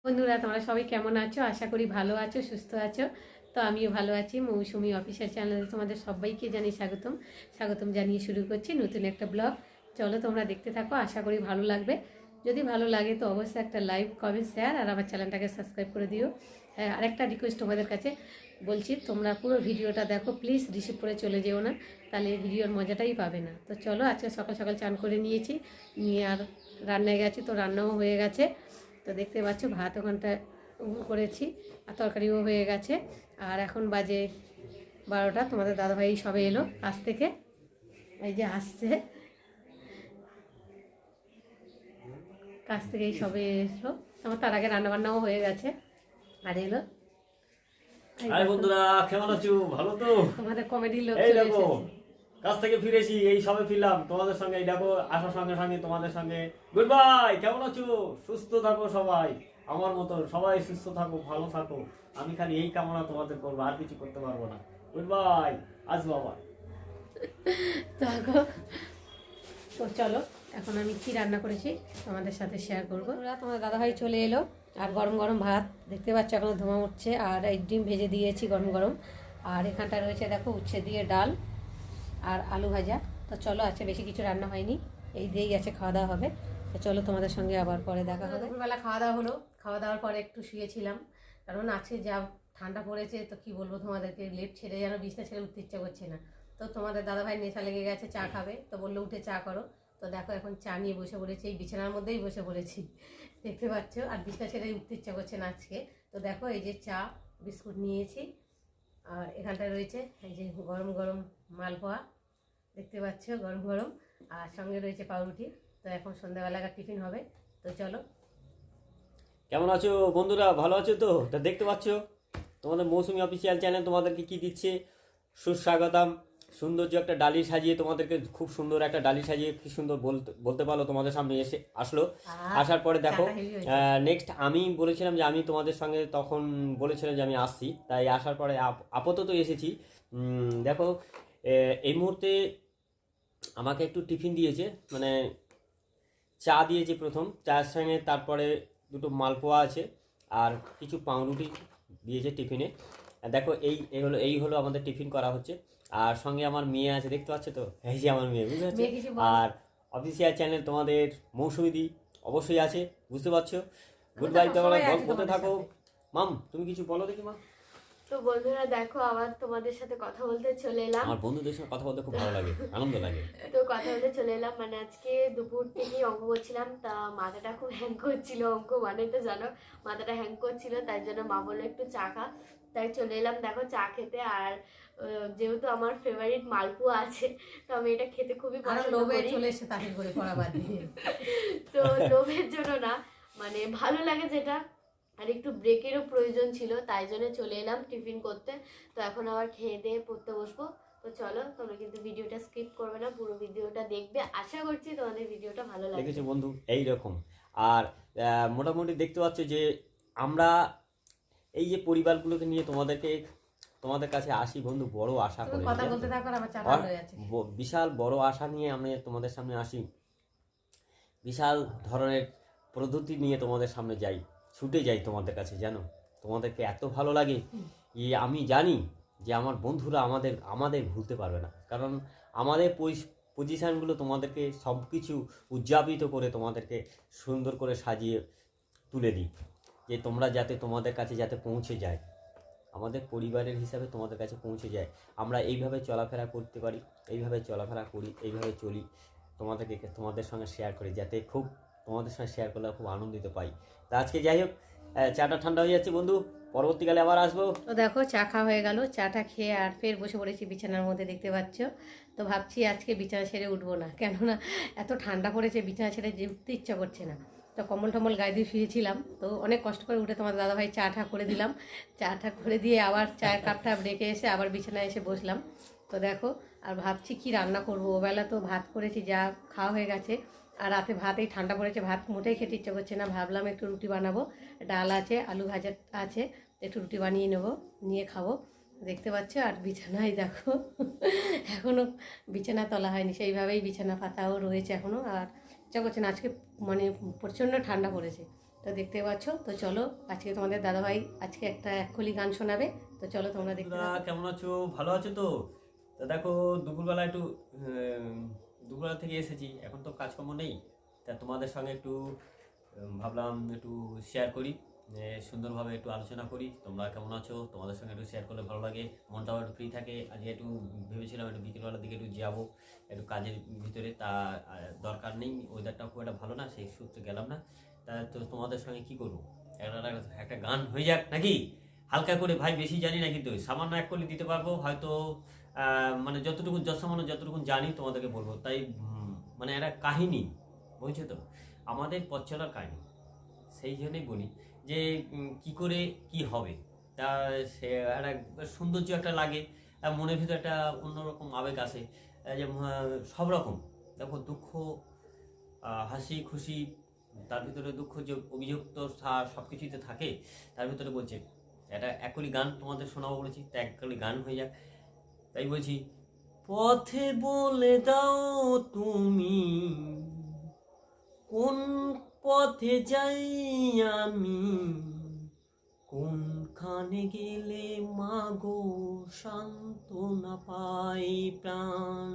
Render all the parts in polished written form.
বন্ধুরা তোমরা সবাই কেমন আছো? আশা করি ভালো আছো, সুস্থ আছো। তো আমিও ভালো আছি। মৌসুমি অফিসিয়াল চ্যানেলে তোমাদের সবাইকে জানিয়ে স্বাগতম জানিয়ে শুরু করছি নতুন একটা ব্লগ। চলো তোমরা দেখতে থাকো, আশা করি ভালো লাগবে। যদি ভালো লাগে তো অবশ্যই একটা লাইক, কমেন্ট, শেয়ার আর আমার চ্যানেলটাকে সাবস্ক্রাইব করে দিও। হ্যাঁ, আরেকটা রিকোয়েস্ট তোমাদের কাছে বলছি, তোমরা পুরো ভিডিওটা দেখো প্লিজ, রিসিভ করে চলে যেও না, তাহলে ভিডিওর মজাটাই পাবে না। তো চলো, আজকে সকাল সকাল চান করে নিয়েছি, নিয়ে আর রান্নায় গেছি, তো রান্নাও হয়ে গেছে। তো দেখতে পাচ্ছ ভাত ওখানটায় করেছি আর তরকারিও হয়ে গেছে। আর এখন বাজে 12টা। তোমাদের দাদাভাই সবে এলো কাছ থেকে, এই যে আসছে কাছ থেকে, এই সবে এসলো। আমার তার আগে রান্নাবান্নাও হয়ে গেছে আর এলো। হাই বন্ধুরা, কেমন আছো? ভালো তো? তোমাদের কমেডির লোক এই চলে দেখো, এসেছে। কাজ থেকে ফিরেছি, এই সবে ফিরলাম তোমাদের সঙ্গে। এই দেখো, আসার সঙ্গে সঙ্গে তোমাদের সঙ্গে গুড বাই। কেমন আছো? সুস্থ থাকো সবাই, আমার মতো সবাই সুস্থ থাকো, ভালো থাকো। আমি খালি এই কামনা তোমাদের করবো, আর কিছু করতে পারবো না। গুড বাই, আসবো আবার। দেখো, তো চলো এখন আমি কি রান্না করেছি তোমাদের সাথে শেয়ার করবো। তোমার দাদাভাই চলে এলো আর গরম গরম ভাত দেখতে পাচ্ছ, এখনো ধোঁয়া উঠছে। আর এই ডিম ভেজে দিয়েছি গরম গরম। আর এখানটা রয়েছে দেখো উচ্ছে দিয়ে ডাল আর আলু ভাজা। তো চলো, আজকে বেশি কিছু রান্না হয়নি, এই দিয়েই আছে, খাওয়া দাওয়া হবে। তো চলো তোমাদের সঙ্গে আবার পরে দেখা হবে। দুপুরবেলা খাওয়া দাওয়া হলো, খাওয়া দাওয়ার পরে একটু শুয়েছিলাম, কারণ আজকে যা ঠান্ডা পড়েছে, তো কি বলবো তোমাদেরকে, লেপ ছেড়ে যেন বিছনা ছেড়ে উঠতে ইচ্ছা করছে না। তো তোমাদের দাদাভাই নেশা লেগে গেছে, চা খাবে, তো বললো উঠে চা করো। তো দেখো এখন চা নিয়ে বসে পড়েছি, এই বিছানার মধ্যেই বসে পড়েছি, দেখতে পাচ্ছ। আর বিছনা ছেড়ে উঠতে ইচ্ছা করছে না আজকে। তো দেখো এই যে চা বিস্কুট নিয়েছি, আর এখানটায় রয়েছে এই যে গরম গরম মালপোয়া দেখতে পাচ্ছ, গরম গরম। আর সঙ্গে রয়েছে পাউরুটি। তো এখন সন্ধ্যাবেলাকার টিফিন হবে। তো চলো। কেমন আছো বন্ধুরা? ভালো আছো তো? তা দেখতে পাচ্ছ তোমাদের মৌসুমি অফিসিয়াল চ্যানেল তোমাদেরকে কি দিচ্ছে, সুস্বাগতম। সৌন্দর্য একটা ডালি সাজিয়ে তোমাদেরকে, খুব সুন্দর একটা ডালি সাজিয়ে, কি সুন্দর বলতে বলতে পারলো তোমাদের সামনে এসে আসলো। আসার পরে দেখো, নেক্সট আমি বলেছিলাম যে আমি তোমাদের সঙ্গে তখন বলেছিলাম যে আমি আসছি, তাই আসার পরে আপাতত এসেছি। দেখো, এই মুহূর্তে আমাকে একটু টিফিন দিয়েছে, মানে চা দিয়েছে প্রথম, চায়ের সঙ্গে তারপরে দুটো মালপোয়া আছে আর কিছু পাউরুটি দিয়েছে টিফিনে। আর দেখো, এই হলো আমাদের টিফিন করা হচ্ছে। আর সঙ্গে আমার মেয়ে আছে, দেখতে পাচ্ছ তো, এই যে আমার মেয়ে, বুঝতে পারছো। আর অফিসিয়াল চ্যানেল তোমাদের মৌসুমি দি অবশ্যই আছে, বুঝতে পারছো। গুড বাই, তোমরা বলতে থাকো। মাম, তুমি কিছু বলো দেখি মা। তো বন্ধুরা দেখো, আবার তোমাদের সাথে কথা বলতে চলে এলাম। আমার বন্ধুদের সঙ্গে কথা বলতে খুব ভালো লাগে, আনন্দ লাগে। তো কথা বলতে চলে এলাম, মানে আজকে দুপুর থেকেই অঙ্ক করছিলাম, তা মাথাটা খুব হ্যাং করছিল। অঙ্ক মানে তো জানো, মাথাটা হ্যাং করছিল, তাই জন্য মা বললো একটু চা খা। তাই চলে এলাম দেখো চা খেতে। আর যেহেতু আমার ফেভারিট মালপোয়া আছে, তো আমি এটা খেতে খুবই পছন্দ করি। চলে এসে তাহির করে পড়া বাদ দিয়ে। তো লোভের জন্য না, মানে ভালো লাগে যেটা। আর একটু ব্রেকেরও প্রয়োজন ছিল, তাই জন্য চলে এলাম টিফিন করতে। তো এখন আবার খেয়ে দিয়ে পড়তে বসবো। তো চলো, তোমরা কিন্তু ভিডিওটা স্কিপ করবে না, পুরো ভিডিওটা দেখবে। আশা করছি তোমাদের ভিডিওটা ভালো লাগবে। দেখেছো বন্ধু, এই রকম। আর মোটামুটি দেখতে পাচ্ছ যে আমরা এই যে পরিবারগুলোকে নিয়ে তোমাদের কাছে আসি বন্ধু, বড় আশা করে, কথা বলতে থাকো, আমার চা হয়ে আছে। বিশাল বড় আশা নিয়ে আমি তোমাদের সামনে আসি, বিশাল ধরনের পদ্ধতি নিয়ে তোমাদের সামনে যাই, ছুটে যাই তোমাদের কাছে, জানো তোমাদেরকে এত ভালো লাগে। আমি জানি যে আমার বন্ধুরা আমাদের ভুলতে পারবে না, কারণ আমাদের পজিশানগুলো তোমাদেরকে সব কিছু উদযাপিত করে, তোমাদেরকে সুন্দর করে সাজিয়ে তুলে দিই, যে তোমরা যাতে তোমাদের কাছে যাতে পৌঁছে যায়, আমাদের পরিবারের হিসাবে তোমাদের কাছে পৌঁছে যায়। আমরা এইভাবে চলাফেরা করতে পারি, এইভাবে চলাফেরা করি, এইভাবে চলি, তোমাদের সঙ্গে শেয়ার করি, যাতে খুব তোমাদের সঙ্গে শেয়ার করলে খুব আনন্দিত পাই। তা আজকে যাই হোক, চাটা ঠান্ডা হয়ে যাচ্ছে বন্ধু, পরবর্তীকালে আবার আসবো। তো দেখো চা খাওয়া হয়ে গেল, চাটা খেয়ে আর ফের বসে পড়েছি বিছানার মধ্যে, দেখতে পাচ্ছ। তো ভাবছি আজকে বিছানা ছেড়ে উঠবো না, কেননা এত ঠান্ডা পড়েছে, বিছানা ছেড়ে যে উঠতে ইচ্ছা করছে না। তো কম্বল টম্বল গায়ে দিয়ে শুয়েছিলাম, তো অনেক কষ্ট করে উঠে তোমার দাদাভাই চা করে দিলাম। চা করে দিয়ে আবার চায়ের কাপটা রেখে এসে আবার বিছানায় এসে বসলাম। তো দেখো, আর ভাবছি কি রান্না করবো। ওবেলা তো ভাত করেছি, যা খাওয়া হয়ে গেছে। আর রাতে ভাত, এই ঠান্ডা পড়েছে, ভাত মোটেই খেতে ইচ্ছা করছে না। ভাবলাম একটু রুটি বানাবো, ডাল আছে, আলু ভাজা আছে, একটু রুটি বানিয়ে নেবো, নিয়ে খাবো, দেখতে পাচ্ছ। আর বিছানায় দেখো এখনও বিছানা তোলা হয়নি, সেইভাবেই বিছানা পাতাও রয়েছে এখনও। আর ইচ্ছা করছে না, আজকে মানে প্রচণ্ড ঠান্ডা পড়েছে, তো দেখতে পাচ্ছ। তো চলো, আজকে তোমাদের দাদাভাই আজকে একটা এককলি গান শোনাবে। তো চলো তোমরা দেখতে বন্ধুরা থাকো। কেমন আছো, ভালো আছো তো? তা দেখো, দুপুরবেলা একটু দুপুরবেলা থেকে এসেছি, এখন তো কাজকর্ম নেই, তা তোমাদের সঙ্গে একটু ভাবলাম একটু শেয়ার করি, সুন্দরভাবে একটু আলোচনা করি। তোমরা কেমন আছো, তোমাদের সঙ্গে একটু শেয়ার করলে ভালো লাগে, মনটাও একটু ফ্রি থাকে। আজকে একটু ভেবেছিলাম একটু বিকেলবেলার দিকে একটু যাবো একটু কাজের ভিতরে, তা দরকার নেই, ওয়েদারটাও খুব একটা ভালো না, সেই সূত্রে গেলাম না। তা তো তোমাদের সঙ্গে কি করবো, একটা গান হয়ে যাক নাকি, হালকা করে ভাই, বেশি জানি না, কিন্তু সামান্য এক কলি দিতে পারবো হয়তো, মানে যতটুকু জানি তোমাদেরকে বলবো। তাই মানে একটা কাহিনী, বুঝছো তো, আমাদের পথ চলার কাহিনী, সেই জন্যই বলি যে কি করে কি হবে। তা সে একটা সৌন্দর্য একটা লাগে, মনের ভিতরে একটা অন্যরকম আবেগ আসে, যে সব রকম, দেখো দুঃখ, হাসি খুশি, তার ভিতরে দুঃখ যে অভিযুক্ত সব কিছুতে থাকে, তার ভিতরে বলছে একটা একলি গান তোমাদের শোনাবো বলেছি, তা একলি গান হয়ে যাক। তাই বলছি, পথে বলে দাও তুমি কোন পথে যাই আমি, কোনখানে গেলে মাগো সান্ত্বনা পাই প্রাণ,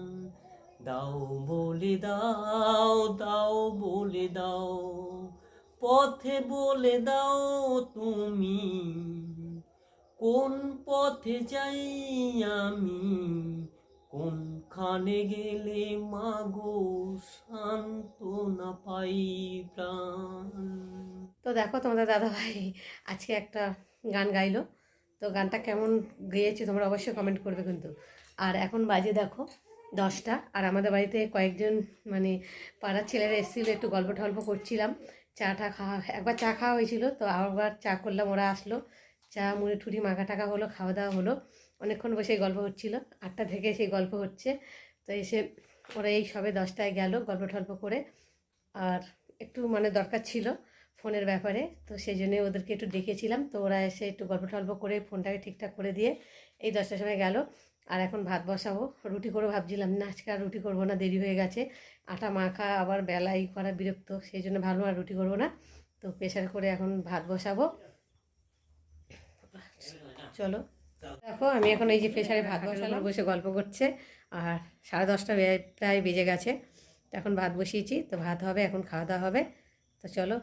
দাও বলে দাও, দাও বলে দাও, পথে বলে দাও তুমি কোন পথে যাই আমি, কোনখানে গেলে মাগো সান্ত্বনা পাই প্রাণ। তো দেখো তোমাদের দাদাভাই আজকে একটা গান গাইলো। তো গানটা কেমন গেয়েছে তোমরা অবশ্যই কমেন্ট করবে কিন্তু। আর এখন বাজে দেখো 10টা, আর আমাদের বাড়িতে কয়েকজন মানে পাড়ার ছেলেরা এসেছিলো, একটু গল্প টল্প করছিলাম। চাটা খাওয়া, একবার চা খাওয়া হয়েছিল, তো আবার চা করলাম, ওরা আসলো, চা মুড়ি ঠুড়ি মাখা টাকা হলো, খাওয়া দাওয়া হলো, অনেকক্ষণ বসে গল্প হচ্ছিল, 8টা থেকে সেই গল্প হচ্ছে। তো এসে ওরা এই সবে 10টায় গেল গল্প টল্প করে। আর একটু মানে দরকার ছিল ফোনের ব্যাপারে, তো সেই জন্যে ওদেরকে একটু ডেকেছিলাম। তো ওরা এসে একটু গল্প টল্প করে ফোনটাকে ঠিকঠাক করে দিয়ে এই 10টার সময় গেল। আর এখন ভাত বসাবো, রুটি করে ভাবছিলাম না আজকে আর রুটি করবো না, দেরি হয়ে গেছে, আটা মাখা আবার বেলাই করা বিরক্ত, সেই জন্য ভালো আর রুটি করবো না। তো প্রেশার করে এখন ভাত বসাবো। চলো দেখো, আমি এখন এই যে প্রেশারে ভাত বসালাম, বসে গল্প করছে, আর 10:30 প্রায় বেজে গেছে। তো এখন ভাত বসিয়েছি, তো ভাত হবে, এখন খাওয়া দাওয়া হবে। তো চলো